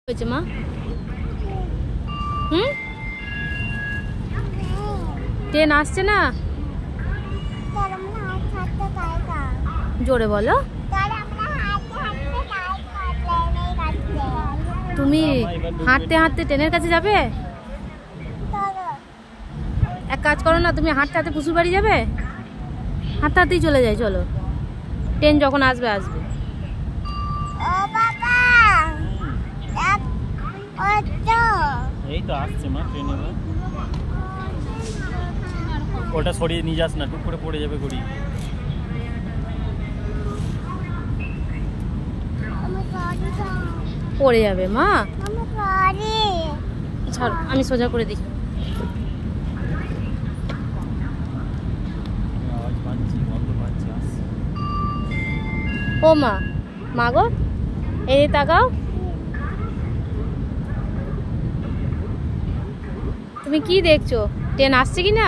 হয়েছে মা? হুম, ট্রেন আসছে না? জোরে বলো। তুমি হাঁটতে হাঁটতে ট্রেনের কাছে যাবে? এক কাজ করো না, তুমি হাঁটতে হাঁটতে পুষুর বাড়ি যাবে, হাঁটতে হাঁটতেই চলে যাই। চলো, ট্রেন যখন আসবে আসবে। এই তো আসছে মা ট্রেন। এবার ওটা সরিয়ে নিয়ে যাস না, টুক করে পড়ে যাবে গড়ি। পড়ে যাবে মা, ছাড়ো, আমি সোজা করে দিই। আওয়াজ পাচ্ছি, গন্ধ পাচ্ছি, আসছে। ও মা, মা গো, এই তাকাও। তুমি কি দেখছো? ট্রেন আসছে কি না?